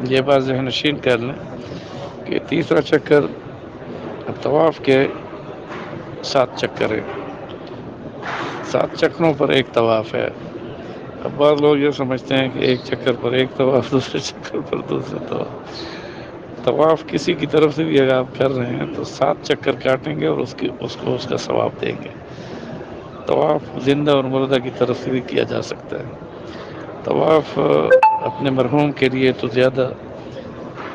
یہ بات ذہن نشین کر لیں کہ تیسرا چکر طواف کے 7 چکر ہے، 7 چکروں پر ایک طواف ہے۔ اب بعض لوگ یہ سمجھتے ہیں کہ ایک چکر پر ایک طواف، دوسرے چکر پر دوسرا طواف۔ طواف کسی کی طرف سے بھی اگر آپ کر رہے ہیں تو 7 چکر کاٹیں گے اور اس کو اس کا ثواب دیں گے۔ طواف زندہ اور مردہ کی طرف سے بھی کیا جا سکتا ہے۔ طواف اپنے مرحوم کے لیے تو زیادہ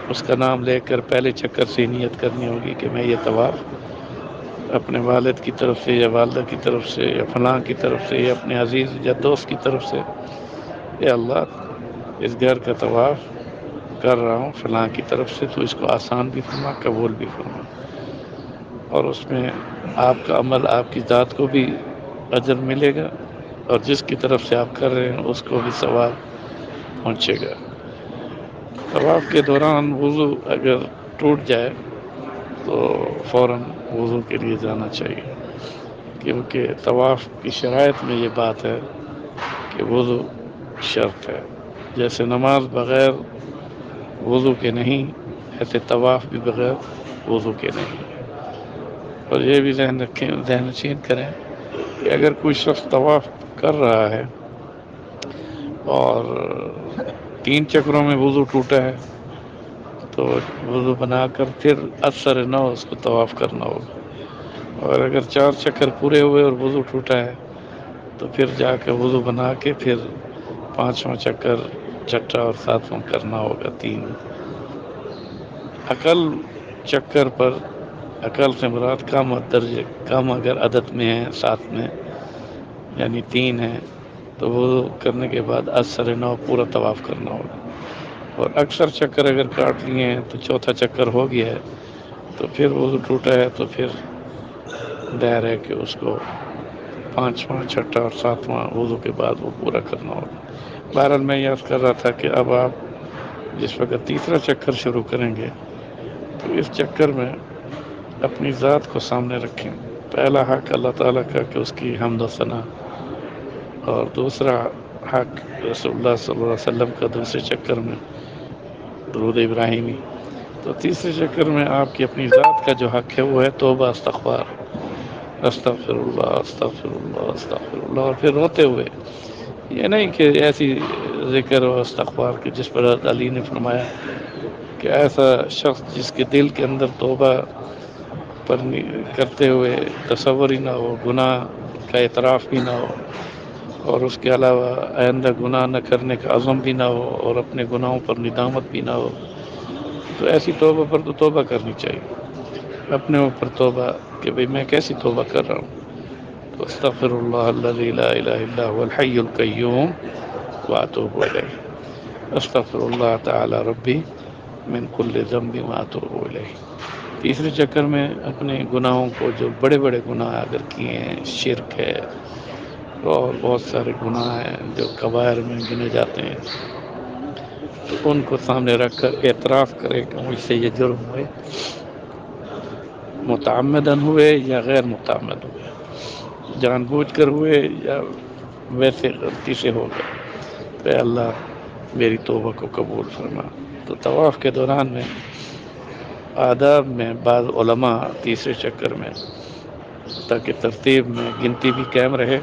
اس کا نام لے کر پہلے چکر سے نیت کرنی ہوگی کہ میں یہ طواف اپنے والد کی طرف سے یا والدہ کی طرف سے یا فلاں کی طرف سے یا اپنے عزیز یا دوست کی طرف سے، اے اللہ اس گھر کا طواف کر رہا ہوں فلاں کی طرف سے، تو اس کو آسان بھی فرما، قبول بھی فرما، اور اس میں آپ کا عمل آپ کی ذات کو بھی اجر ملے گا اور جس کی طرف سے آپ کر رہے ہیں اس کو بھی ثواب پہنچے گا۔ طواف کے دوران وضو اگر ٹوٹ جائے تو فوراً وضو کے لیے جانا چاہیے، کیونکہ طواف کی شرائط میں یہ بات ہے کہ وضو شرط ہے۔ جیسے نماز بغیر وضو کے نہیں، ایسے طواف بھی بغیر وضو کے نہیں۔ اور یہ بھی ذہن نشین کریں کہ اگر کوئی شخص طواف کر رہا ہے اور 3 چکروں میں وضو ٹوٹا ہے تو وضو بنا کر پھر اثر نو اس کو طواف کرنا ہوگا، اور اگر 4 چکر پورے ہوئے اور وضو ٹوٹا ہے تو پھر جا کے وضو بنا کے پھر 5واں چکر، 6واں اور 7واں کرنا ہوگا۔ 3 عقل چکر پر، عقل سے مراد کم درجے، کم اگر عدد میں ہے 7 میں یعنی 3 ہے تو وضو کرنے کے بعد اثر نو پورا طواف کرنا ہوگا، اور اکثر چکر اگر کاٹ لیے ہیں تو 4تھا چکر ہو گیا ہے تو پھر وضو ٹوٹا ہے تو پھر دیر ہے کہ اس کو 5واں، 6واں اور 7واں وضو کے بعد وہ پورا کرنا ہوگا۔ بہرحال میں یاد کر رہا تھا کہ اب آپ جس وقت تیسرا چکر شروع کریں گے تو اس چکر میں اپنی ذات کو سامنے رکھیں۔ پہلا حق اللہ تعالیٰ کا کہ اس کی حمد و ثنا، اور دوسرا حق رسول اللہ صلی اللہ علیہ وسلم کا دوسرے چکر میں درود ابراہیمی۔ تو تیسرے چکر میں آپ کی اپنی ذات کا جو حق ہے وہ ہے توبہ، استغفار، استغفر اللہ استغفر اللہ استغفر اللہ، اور پھر روتے ہوئے، یہ نہیں کہ ایسی ذکر و استغفار کہ جس پر علی نے فرمایا کہ ایسا شخص جس کے دل کے اندر توبہ پر کرتے ہوئے تصور ہی نہ ہو، گناہ کا اعتراف بھی نہ ہو، اور اس کے علاوہ آئندہ گناہ نہ کرنے کا عزم بھی نہ ہو، اور اپنے گناہوں پر ندامت بھی نہ ہو، تو ایسی توبہ پر تو توبہ کرنی چاہیے، اپنے اوپر توبہ کہ بھئی میں کیسی توبہ کر رہا ہوں۔ تو استغفر اللہ الذی لا الہ الا هو الحی القیوم واتوب الیہ، استغفر اللہ تعالی ربی من کل ذنب واتوب الیہ۔ تیسرے چکر میں اپنے گناہوں کو، جو بڑے بڑے گناہ اگر کیے ہیں، شرک ہے اور بہت سارے گناہ ہیں جو کبائر میں گنے جاتے ہیں، تو ان کو سامنے رکھ کر اعتراف کرے کہ مجھ سے یہ جرم ہوئے، متعمدن ہوئے یا غیر متعمد ہوئے، جان بوجھ کر ہوئے یا ویسے غلطی سے ہو گئے، تو اے اللہ میری توبہ کو قبول فرما۔ تو طواف کے دوران میں آداب میں بعض علماء تیسرے چکر میں، تاکہ ترتیب میں گنتی بھی قائم رہے،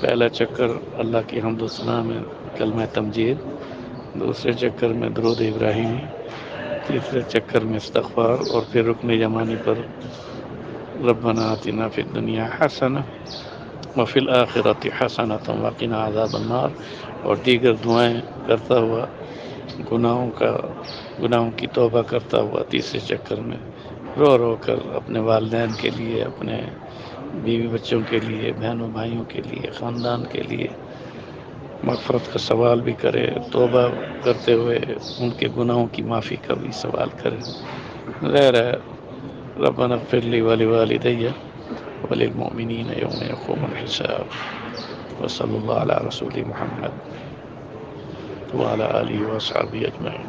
پہلا چکر اللہ کی حمد و ثنا میں کلمہ تمجید، دوسرے چکر میں درود ابراہیمی، تیسرے چکر میں استغفار، اور پھر رکن یمانی پر ربنا آتنا فی الدنیا حسنہ وفی الآخرۃ حسنۃ وقنا عذاب النار، اور دیگر دعائیں کرتا ہوا، گناہوں کی توبہ کرتا ہوا تیسرے چکر میں رو رو کر اپنے والدین کے لیے، اپنے بیوی بچوں کے لیے، بہنوں بھائیوں کے لیے، خاندان کے لیے مغفرت کا سوال بھی کرے، توبہ کرتے ہوئے ان کے گناہوں کی معافی کا بھی سوال کرے۔ ظاہر ہے ربنا اغفر لی ولوالدی وللمؤمنین یوم یقوم الحساب، وصلی اللہ علی رسول محمد وعلی آلہ وصحبہ اجمعین۔